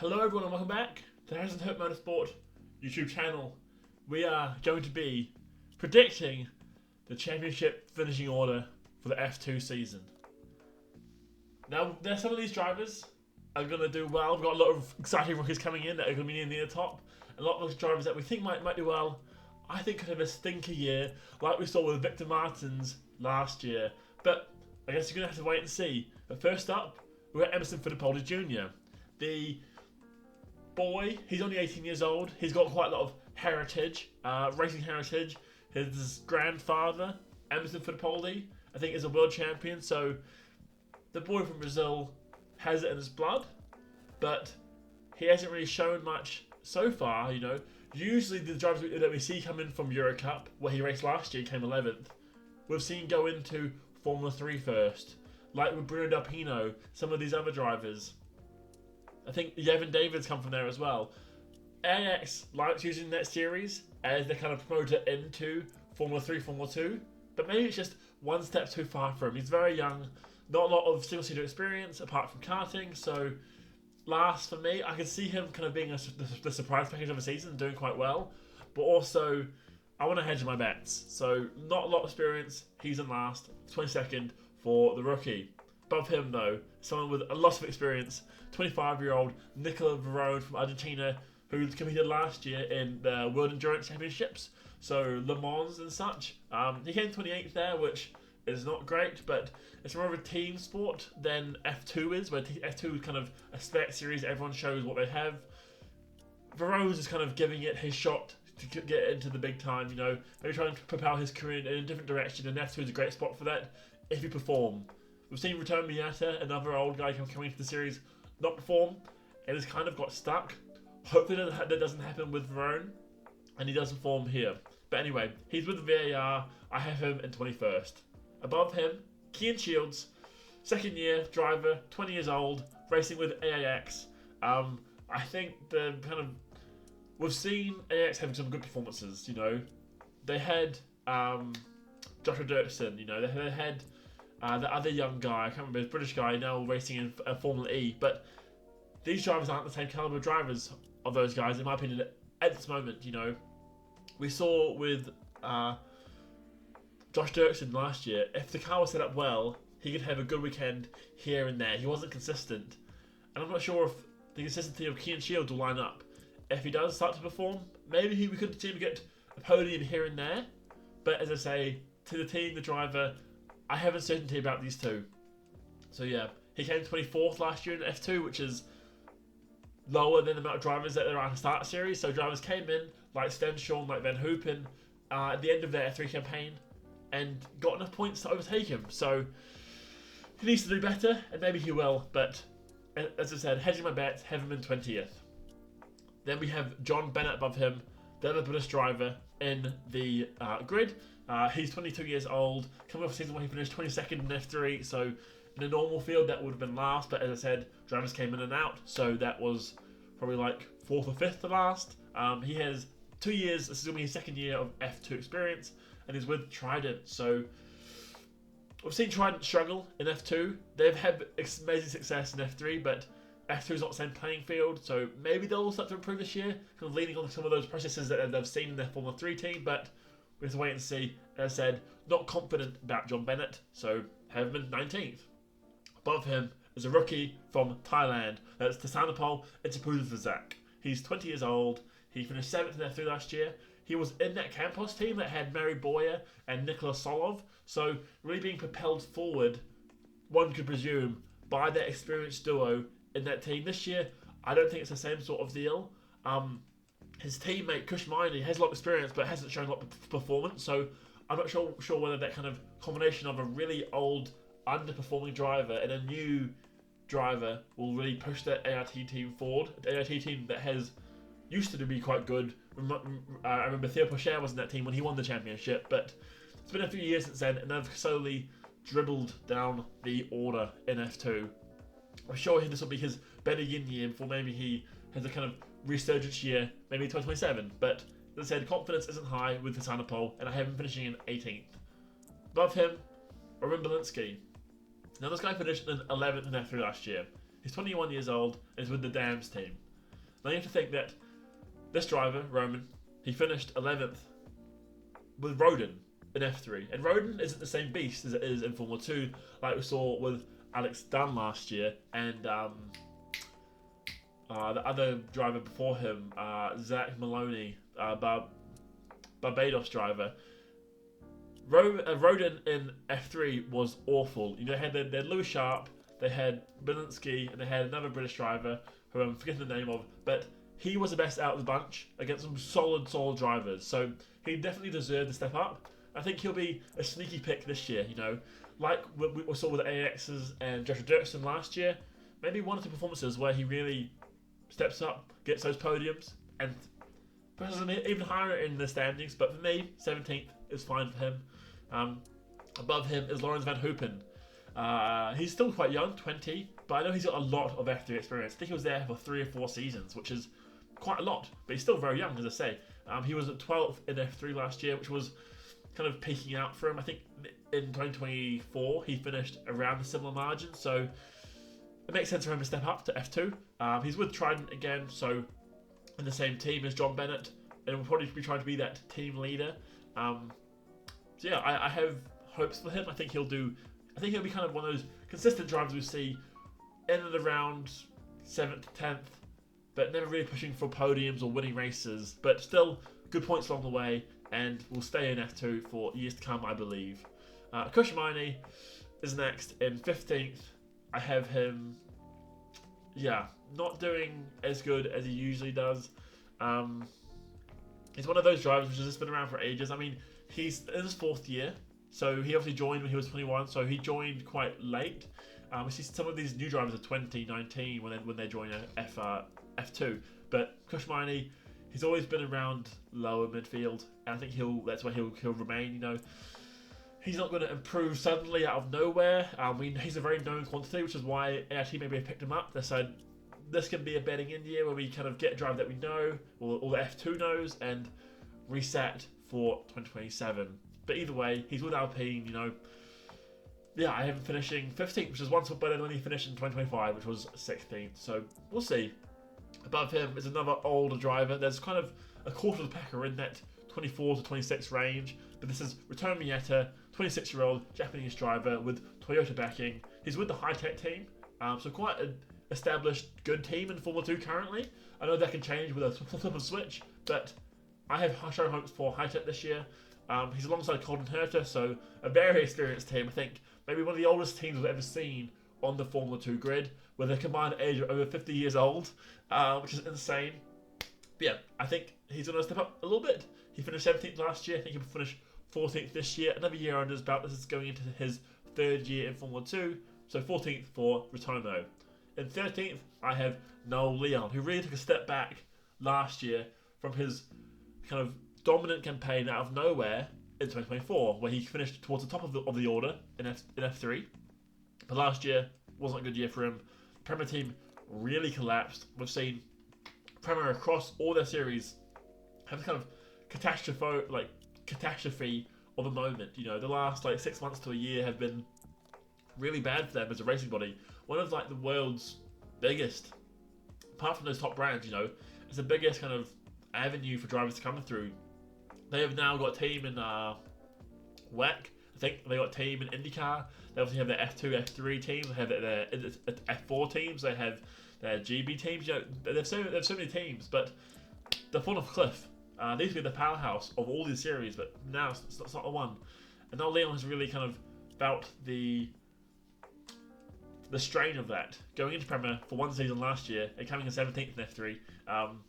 Hello everyone and welcome back to the Harrison Hope Motorsport YouTube channel. We are going to be predicting the championship finishing order for the F2 season. Now, there's some of these drivers are going to do well. We've got a lot of exciting rookies coming in that are going to be near the top. A lot of those drivers that we think might do well, I think could have a stinker year like we saw with Victor Martins last year. But I guess you're going to have to wait and see. But first up, we've got Emerson Fittipaldi Jr. The boy, he's only 18 years old. He's got quite a lot of heritage, racing heritage. His grandfather, Emerson Fittipaldi, I think is a world champion. So the boy from Brazil has it in his blood, but he hasn't really shown much so far. You know, usually the drivers that we see come in from Eurocup, where he raced last year, came 11th. We've seen go into Formula 3 first, like with Bruno Delpino, some of these other drivers. I think Yevon David's come from there as well. AX likes using that series as they kind of promote it into Formula 3, Formula 2, but maybe it's just one step too far for him. He's very young, not a lot of single-seater experience apart from karting, so last for me, I could see him kind of being the surprise package of the season, doing quite well, but also I want to hedge my bets. So not a lot of experience, he's in last, 22nd for the rookie. Above him though, someone with a lot of experience, 25-year-old Nicola Verone from Argentina, who competed last year in the World Endurance Championships, so Le Mans and such. He came 28th there, which is not great, but it's more of a team sport than F2 is, where F2 is kind of a spec series, everyone shows what they have. Verone's is kind of giving it his shot to get into the big time, you know, maybe trying to propel his career in a different direction, and F2 is a great spot for that if you perform. We've seen Return Miata, another old guy coming into the series, not perform, and has kind of got stuck. Hopefully that doesn't happen with Verone, and he doesn't perform here. But anyway, he's with the VAR. I have him in 21st. Above him, Kian Shields, second year driver, 20 years old, racing with AAX. I think we've seen AAX having some good performances, you know. They had Joshua Dirksen, you know, they had the other young guy, I can't remember, his British guy, now racing in Formula E, but these drivers aren't the same caliber of drivers of those guys, in my opinion, at this moment, you know. We saw with Josh Dirksen last year, if the car was set up well, he could have a good weekend here and there. He wasn't consistent, and I'm not sure if the consistency of Kian Shields will line up. If he does start to perform, maybe we could see him get a podium here and there, but as I say, to the team, the driver, I have uncertainty about these two. So yeah, he came 24th last year in F2, which is lower than the amount of drivers that there are in the start series. So drivers came in, like Stenshorn, like Van Hoopen, at the end of their F3 campaign, and got enough points to overtake him. So he needs to do better, and maybe he will, but as I said, hedging my bets, have him in 20th. Then we have John Bennett above him, the other British driver in the grid. He's 22 years old, coming off a season where he finished 22nd in F3, so in a normal field that would have been last, but as I said, drivers came in and out, so that was probably like 4th or 5th to last. He has 2 years, this is going to be his second year of F2 experience, and he's with Trident, so we've seen Trident struggle in F2. They've had amazing success in F3, but F2 is not the same playing field, so maybe they'll start to improve this year, kind of leaning on some of those processes that they've seen in their Formula 3 team, but we have to wait and see. As I said, not confident about John Bennett, so have him in 19th. Above him is a rookie from Thailand, that's Tasanapol Itapuzazak. He's 20 years old, he finished 7th in F3 last year. He was in that Campos team that had Mary Boyer and Nikola Solov, so really being propelled forward, one could presume, by that experienced duo in that team. This year, I don't think it's the same sort of deal. His teammate, Kush Miney, has a lot of experience but hasn't shown a lot of performance, so I'm not sure whether that kind of combination of a really old, underperforming driver and a new driver will really push that ART team forward. The ART team that used to be quite good. I remember Theo Pocher was in that team when he won the championship, but it's been a few years since then, and they've slowly dribbled down the order in F2. I'm sure this will be his better yin year before maybe he has a kind of resurgence year, maybe 2027. But as I said, confidence isn't high with Hasanopol, and I have him finishing in 18th. Above him, Roman Belinsky. Now this guy finished in 11th in F3 last year. He's 21 years old and is with the Dams team. Now you have to think that this driver, Roman, he finished 11th with Roden in F3. And Roden isn't the same beast as it is in Formula 2, like we saw with Alex Dunn last year, and the other driver before him, Zach Maloney, Barbados driver. Roden in F3 was awful. They had Lewis Sharp, they had Belinsky, and they had another British driver who I'm forgetting the name of, but he was the best out of the bunch against some solid drivers. So he definitely deserved to step up. I think he'll be a sneaky pick this year, like we saw with the AXs and Joshua Dirksen last year. Maybe one or two performances where he really steps up, gets those podiums, and pushes him even higher in the standings. But for me, 17th is fine for him. Above him is Lawrence Van Hoopen. He's still quite young, 20, but I know he's got a lot of F3 experience. I think he was there for 3 or 4 seasons, which is quite a lot, but he's still very young, as I say. He was at 12th in F3 last year, which was kind of peaking out for him. I think in 2024 he finished around a similar margin, so it makes sense for him to step up to F2. He's with Trident again, so in the same team as John Bennett, and will probably be trying to be that team leader. So yeah, I have hopes for him. I think he'll be kind of one of those consistent drivers we see in and around 7th, 10th, but never really pushing for podiums or winning races, but still good points along the way, and will stay in F2 for years to come, I believe. Kushmani is next in 15th. I have him, not doing as good as he usually does. He's one of those drivers which has just been around for ages. I mean, he's in his 4th year, so he obviously joined when he was 21, so he joined quite late. We see some of these new drivers of 2019 when they join F2, but Kushmani, he's always been around lower midfield, and I think that's where he'll remain. He's not going to improve suddenly out of nowhere. He's a very known quantity, which is why AIT maybe have picked him up. They said this can be a betting in year where we kind of get a driver that we know, or the F2 knows, and reset for 2027. But either way, he's with Alpine. I have him finishing 15th, which is one spot better than when he finished in 2025, which was 16th. So we'll see. Above him is another older driver. There's kind of a quarter of the pack are in that 24 to 26 range, but this is Return Mieta, 26-year-old Japanese driver with Toyota backing. He's with the High-Tech team, so quite an established good team in Formula 2 currently. I know that can change with a flip of a switch, but I have shown hopes for High-Tech this year. He's alongside Colton Herter, so a very experienced team. I think maybe one of the oldest teams we've ever seen on the Formula 2 grid, with a combined age of over 50 years old, which is insane. But yeah, I think he's going to step up a little bit. He finished 17th last year. I think he'll finish 14th this year. Another year under his belt. This is going into his 3rd year in Formula 2. So 14th for Ritomo. In 13th, I have Noel Leon, who really took a step back last year from his kind of dominant campaign out of nowhere in 2024, where he finished towards the top of the order in F3. But last year wasn't a good year for him. The Premier team really collapsed. We've seen Premier across all their series have this kind of catastrophe of a moment. The last 6 months to a year have been really bad for them as a racing body. One of the world's biggest, apart from those top brands, it's the biggest kind of avenue for drivers to come through. They have now got a team in WEC. I think they got a team in IndyCar. They obviously have their F2, F3 teams. They have their F4 teams. They have their GB teams. There's so many teams, but they're falling off a cliff. They used to be the powerhouse of all these series, but now it's not the one. And now Leon has really kind of felt the strain of that, going into Premier for one season last year and coming in 17th in F3.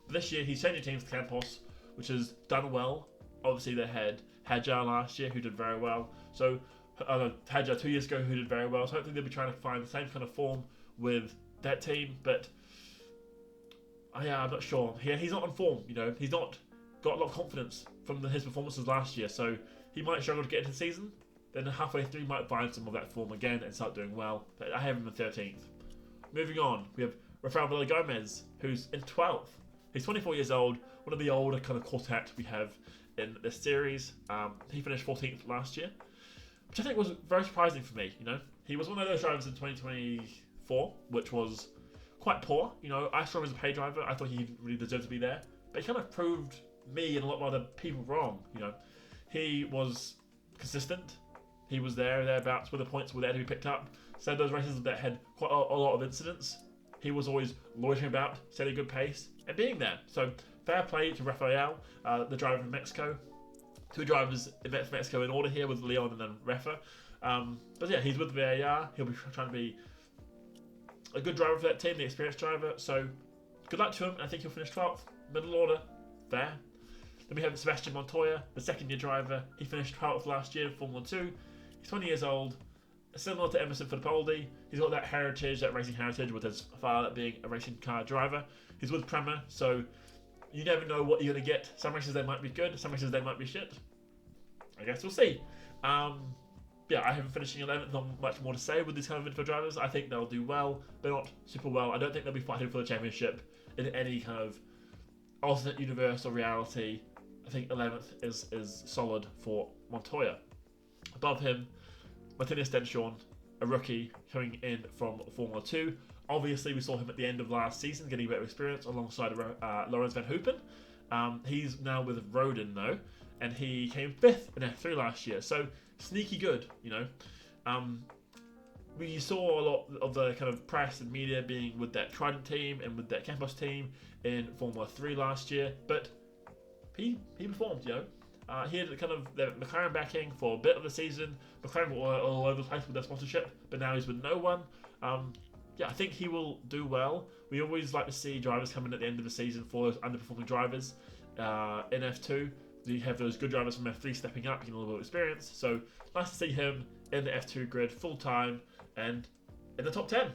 This year he's changing teams to Campos, which has done well. Obviously they had Hadjar last year, who did very well. So Hadjar 2 years ago, who did very well. So hopefully they'll be trying to find the same kind of form with that team. But I'm not sure. He's not on form. He's not got a lot of confidence from his performances last year. So he might struggle to get into the season. Then halfway through, he might find some of that form again and start doing well. But I have him in 13th. Moving on, we have Rafael Villagomez, who's in 12th. He's 24 years old, one of the older kind of quartet we have in this series. He finished 14th last year, which I think was very surprising for me. He was one of those drivers in 2024, which was quite poor. You know, I saw him as a pay driver. I thought he really deserved to be there. But he kind of proved me and a lot of other people wrong. You know, he was consistent. He was thereabouts where the points were there to be picked up. So those races that had quite a lot of incidents, he was always loitering about, setting a good pace, and being there. So fair play to Rafael, the driver from Mexico. Two drivers in Mexico in order here with Leon and then Rafa. But yeah, he's with VAR. He'll be trying to be a good driver for that team, the experienced driver. So good luck to him. I think he'll finish 12th, middle order, fair. Then we have Sebastian Montoya, the second-year driver. He finished 12th last year in Formula 2. He's 20 years old, similar to Emerson Fittipaldi. He's got that heritage, that racing heritage, with his father being a racing car driver. He's with Prema, so you never know what you're going to get. Some races they might be good, some races they might be shit. I guess we'll see. Yeah, I have finishing 11th, not much more to say with these kind of midfield drivers. I think they'll do well, but not super well. I don't think they'll be fighting for the championship in any kind of alternate universe or reality. I think 11th is solid for Montoya. Above him, Martinez Denshorn, a rookie coming in from Formula 2. Obviously, we saw him at the end of last season getting better experience alongside Lorenz Van Hoopen. He's now with Rodin, though, and he came 5th in F3 last year. So, sneaky good, you know. We saw a lot of the kind of press and media being with that Trident team and with that Campos team in Formula 3 last year, but he performed, you know. He had kind of the McLaren backing for a bit of the season. McLaren were all over the place with their sponsorship, but now he's with no one. Yeah, I think he will do well. We always like to see drivers come in at the end of the season for those underperforming drivers. In F2, you have those good drivers from F3 stepping up, getting a little bit of experience. So nice to see him in the F2 grid full time and in the top 10.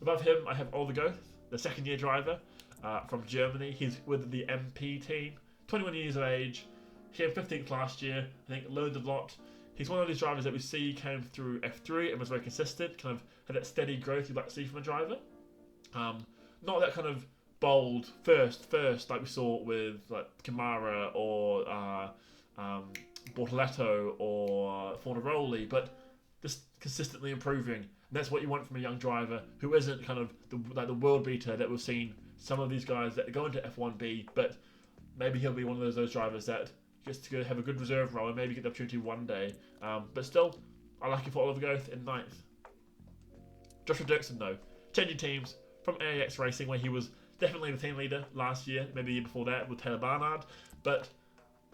Above him, I have Oliver Goeth, the second-year driver from Germany. He's with the MP team, 21 years of age. He came 15th last year. I think learned a lot. He's one of these drivers that we see came through F3 and was very consistent, kind of had that steady growth you'd like to see from a driver. Not that kind of bold first like we saw with like Kamara or Bortoletto or Fornaroli, but just consistently improving. And that's what you want from a young driver who isn't kind of the world beater that we've seen some of these guys that go into F1B, but maybe he'll be one of those drivers that gets to go have a good reserve role and maybe get the opportunity one day. But still, I like it for Oliver Goeth in 9th. Joshua Dirksen, though, changing teams from AAX Racing, where he was definitely the team leader last year, maybe the year before that with Taylor Barnard, but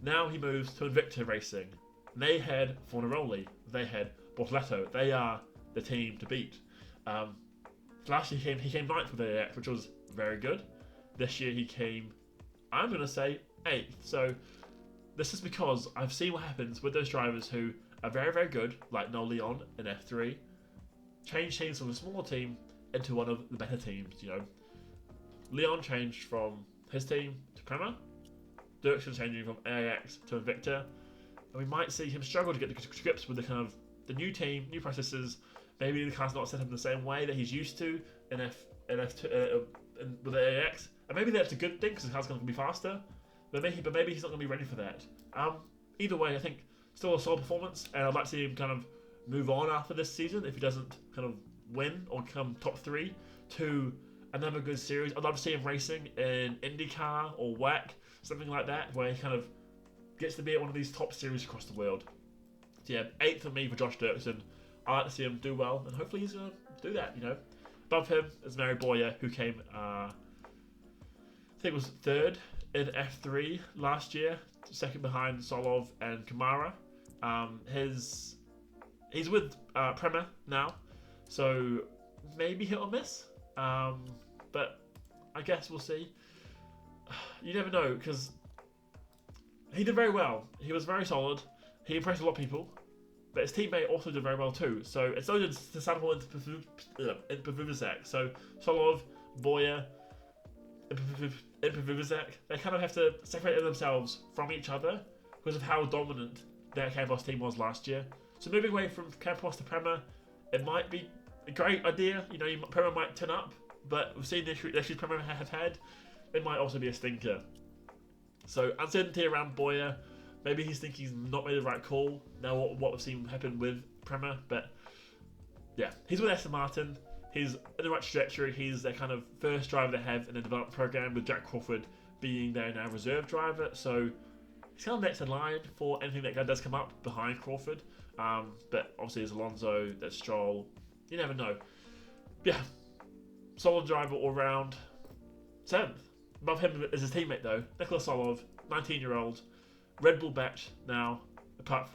now he moves to Invicta Racing. They had Fornaroli, they had Bortoletto, they are the team to beat. Last year he came 9th with AAX, which was very good. This year he came, I'm going to say, 8th. So this is because I've seen what happens with those drivers who are very, very good, like Noel Leon in F3, change teams from a smaller team into one of the better teams, you know. Leon changed from his team to Prema, Dirksen changing from AAX to Invicta, and we might see him struggle to get the grips with the kind of the new team, new processes. Maybe the car's not set up in the same way that he's used to in F2 with AAX, and maybe that's a good thing because the car's going to be faster. But maybe he's not going to be ready for that. Either way, I think still a solid performance, and I'd like to see him kind of move on after this season if he doesn't kind of win or come top 3 to another good series. I'd love to see him racing in IndyCar or WAC, something like that, where he kind of gets to be at one of these top series across the world. So yeah, 8th for me for Josh Dirksen. I like to see him do well, and hopefully he's going to do that, you know. Above him is Mary Boyer, who came, I think it was 3rd in F3 last year, second behind Solov and Kamara. He's with Prema now, so maybe hit or miss, but I guess we'll see. You never know, because he did very well. He was very solid. He impressed a lot of people, but his teammate also did very well too. So it's so did Sandoval and Pavuvizek. So Solov, Boyer, and Pavuvizek, they kind of have to separate themselves from each other because of how dominant their Campos team was last year. So moving away from Campos to Prema, it might be a great idea. You know, Prema might turn up, but we've seen the issues Prema have had. It might also be a stinker. So uncertainty around Boyer. Maybe he's thinking he's not made the right call. Now what we've seen happen with Prema, but yeah, he's with Aston Martin. he's in the right trajectory. He's their kind of first driver they have in the development program, with Jack Crawford being their now reserve driver. So he's kind of next in line for anything that does come up behind Crawford. But obviously there's Alonso, there's Stroll. You never know. Yeah, solid driver all round. 7th. Above him is his teammate though, Nicholas Solov, 19-year-old, Red Bull backed now.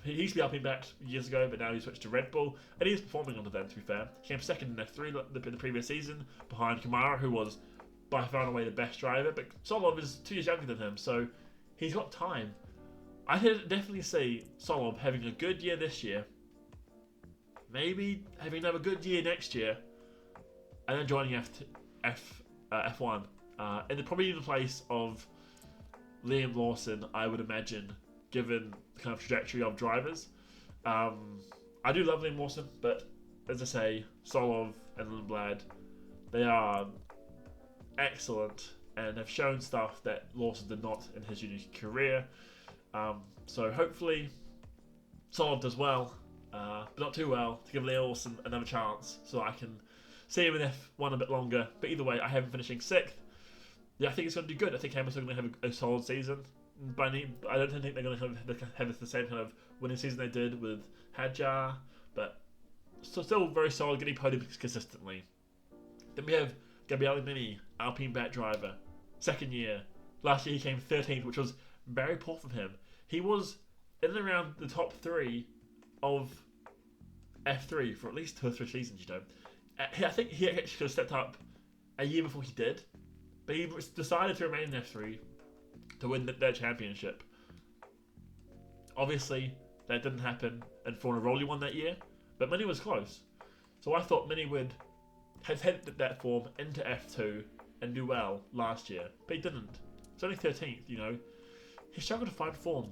He used to be Alpine backed years ago, but now he switched to Red Bull, and he's performing under them. To be fair, he came second in F3 the previous season, behind Kamara, who was by far and away the best driver. But Solov is 2 years younger than him, so he's got time. I could definitely see Solov having a good year this year, maybe having another good year next year, and then joining F1 in probably the place of Liam Lawson, I would imagine, given the kind of trajectory of drivers. I do love Liam Lawson, but as I say, Solov and Lundblad, they are excellent and have shown stuff that Lawson did not in his junior career. So hopefully Solov does well, but not too well, to give Liam Lawson another chance so I can see him in F1 a bit longer. But either way, I have him finishing 6th. Yeah, I think it's going to do good. I think Hamilton are going to have a solid season. But I don't think they're going to have the same kind of winning season they did with Hadjar, but still very solid, getting podiums consistently. Then we have Gabriele Mini, Alpine back driver, 2nd year. Last year he came 13th, which was very poor from him. He was in and around the top 3 of F3 for at least 2 or 3 seasons, you know. I think he actually could have stepped up a year before he did, but he decided to remain in F3 to win their championship. Obviously, that didn't happen, and Fornaroli won that year, but Mini was close. So I thought Mini would have headed that form into F2 and do well last year, but he didn't. It's only 13th, you know. He struggled to find form.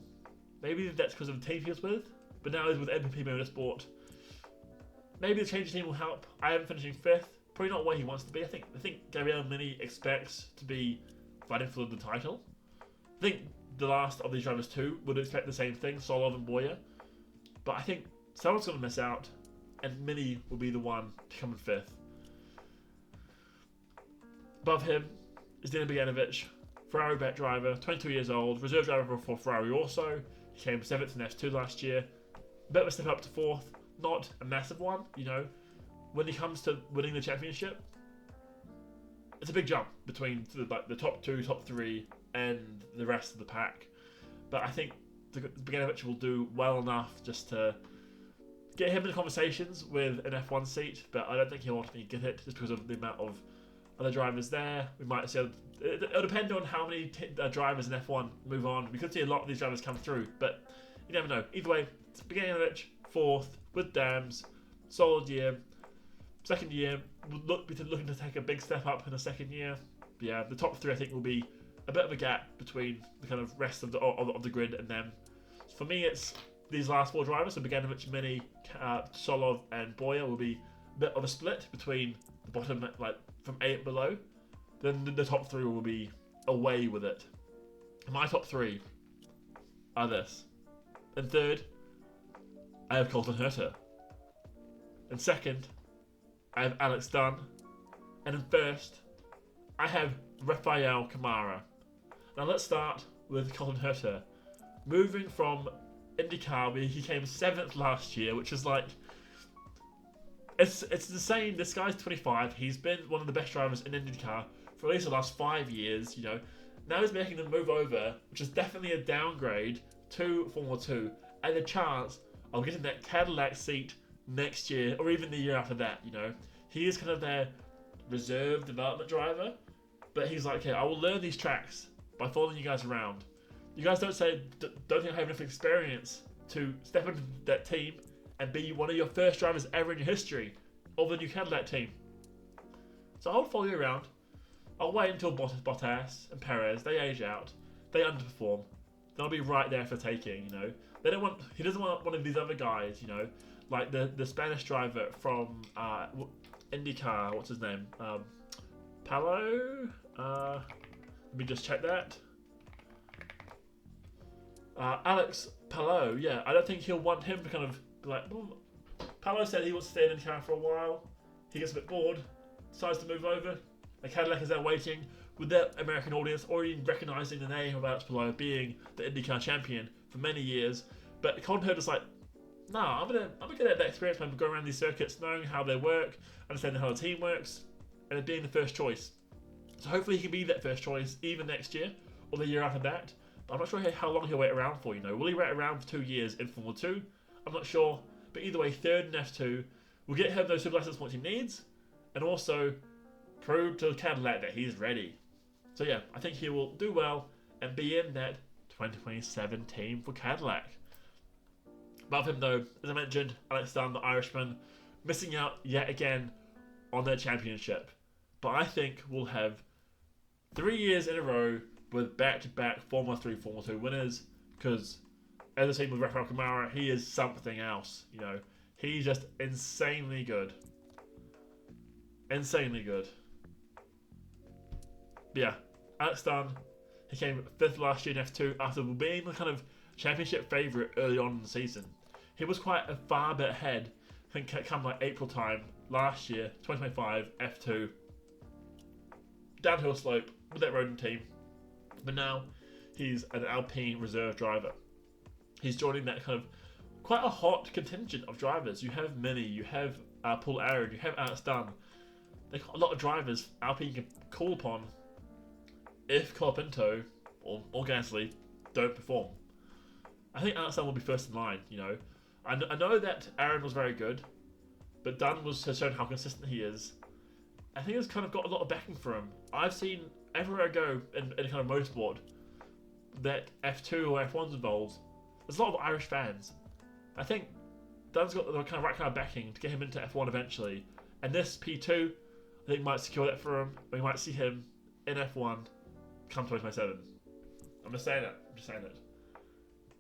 Maybe that's because of the team he was with, but now he's with MPP Motorsport. Maybe the change of team will help. I have him finishing 5th. Probably not where he wants to be. I think Gabriele Mini expects to be fighting for the title. I think the last of these drivers too would expect the same thing, Solov and Boyer. But I think someone's going to miss out, and Mini will be the one to come in 5th. Above him is Dino Beganovic, Ferrari back driver, 22 years old, reserve driver for Ferrari also. He came 7th in F2 last year. A bit of a step up to 4th, not a massive one, you know. When it comes to winning the championship, it's a big jump between the top 2, top 3, and the rest of the pack. But I think Beganovic will do well enough just to get him in conversations with an F1 seat, but I don't think he'll ultimately get it just because of the amount of other drivers there. We might see, it'll depend on how many drivers in F1 move on. We could see a lot of these drivers come through, but you never know. Either way, it's Beganovic 4th with Dams, solid year. 2nd year, we'll be looking to take a big step up in the 2nd year. But yeah, the top 3 I think will be a bit of a gap between the kind of rest of the grid and them. For me, it's these last 4 drivers, so Beganovic, Mini, Solov, and Boyer will be a bit of a split between the bottom, like from 8 and below. Then the top 3 will be away with it. My top 3 are this. In 3rd, I have Colton Herta. In 2nd, I have Alex Dunn. And in 1st, I have Rafael Kamara. Now let's start with Colton Herta. Moving from IndyCar, where he came 7th last year, which is like... It's insane. This guy's 25. He's been one of the best drivers in IndyCar for at least the last 5 years, you know. Now he's making the move over, which is definitely a downgrade to Formula 2, and a chance of getting that Cadillac seat next year, or even the year after that, you know. He is kind of their reserve development driver, but he's like, okay, I will learn these tracks by following you guys around. You guys don't think I have enough experience to step into that team and be one of your first drivers ever in your history of the new Cadillac team. So I'll follow you around. I'll wait until Bottas and Perez, they age out, they underperform. Then I'll be right there for taking, you know. He doesn't want one of these other guys, you know, like the Spanish driver from IndyCar, what's his name? Palo? Let me just check that. Alex Palou, yeah. I don't think he'll want him to kind of be like, Palou said he wants to stay in IndyCar for a while. he gets a bit bored, decides to move over. And Cadillac is there waiting with their American audience already recognising the name of Alex Palou being the IndyCar champion for many years. But Contenders is like, nah, I'm gonna get that experience by going around these circuits, knowing how they work, understanding how the team works, and it being the first choice. So hopefully he can be that first choice even next year or the year after that. But I'm not sure how long he'll wait around for. Will he wait around for 2 years in Formula 2? I'm not sure. But either way, third in F2 will get him those super license points he needs, and also prove to Cadillac that he's ready. So yeah, I think he will do well and be in that 2027 team for Cadillac. Above him though, as I mentioned, Alex Dunn, the Irishman, missing out yet again on their championship. But I think we'll have 3 years in a row with back-to-back Formula 3, Formula 2 winners, because as I said with Rafael Kamara, he is something else. He's just insanely good. Insanely good. But yeah, Alex Dunn, he came 5th last year in F2 after being the kind of championship favourite early on in the season. He was quite a far bit ahead, I think come like April time last year, 2025, F2. Downhill slope with that Rodent team. But now he's an Alpine reserve driver. He's joining that kind of quite a hot contingent of drivers. You have Mini, you have Paul Aaron, you have Alex Dunn. They've got a lot of drivers Alpine can call upon if Colapinto or Gasly don't perform. I think Alex Dunn will be first in line. I know that Aaron was very good, but Dunn has shown how consistent he is. I think he's kind of got a lot of backing for him. I've seen everywhere I go in kind of motorsport that F2 or F1's involved, there's a lot of Irish fans. I think Dunn's got the right kind of backing to get him into F1 eventually. And this P2, I think, might secure that for him. We might see him in F1 come 2027. I'm just saying it.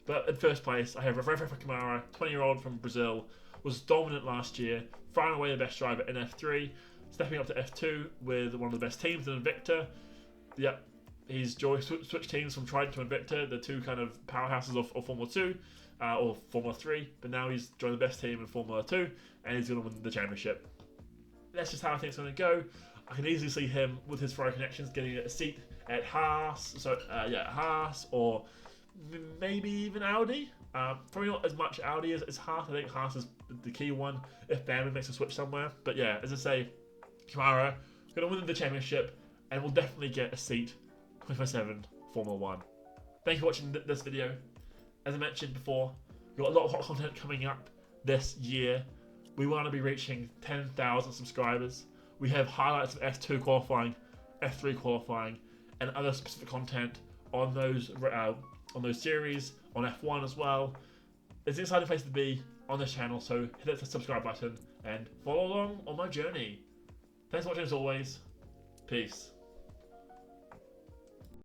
But in first place, I have Rafael Kamara, 20-year-old from Brazil, was dominant last year, far away the best driver in F3, stepping up to F2 with one of the best teams in Invicta. Yep, he's switched teams from Trident to Invicta, the two kind of powerhouses of Formula 2 or Formula 3, but now he's joined the best team in Formula 2 and he's going to win the championship. That's just how I think it's going to go. I can easily see him with his Ferrari connections getting a seat at Haas, Haas or maybe even Audi. Probably not as much Audi as Haas. I think Haas is the key one if Bambi makes a switch somewhere. But yeah, as I say, Kamara going to win the championship and will definitely get a seat 2027 Formula 1. Thank you for watching this video. As I mentioned before, we've got a lot of hot content coming up this year. We want to be reaching 10,000 subscribers. We have highlights of F2 qualifying, F3 qualifying, and other specific content on those series, on F1 as well. It's an exciting place to be on this channel, so hit the subscribe button and follow along on my journey. Thanks for watching as always. Peace.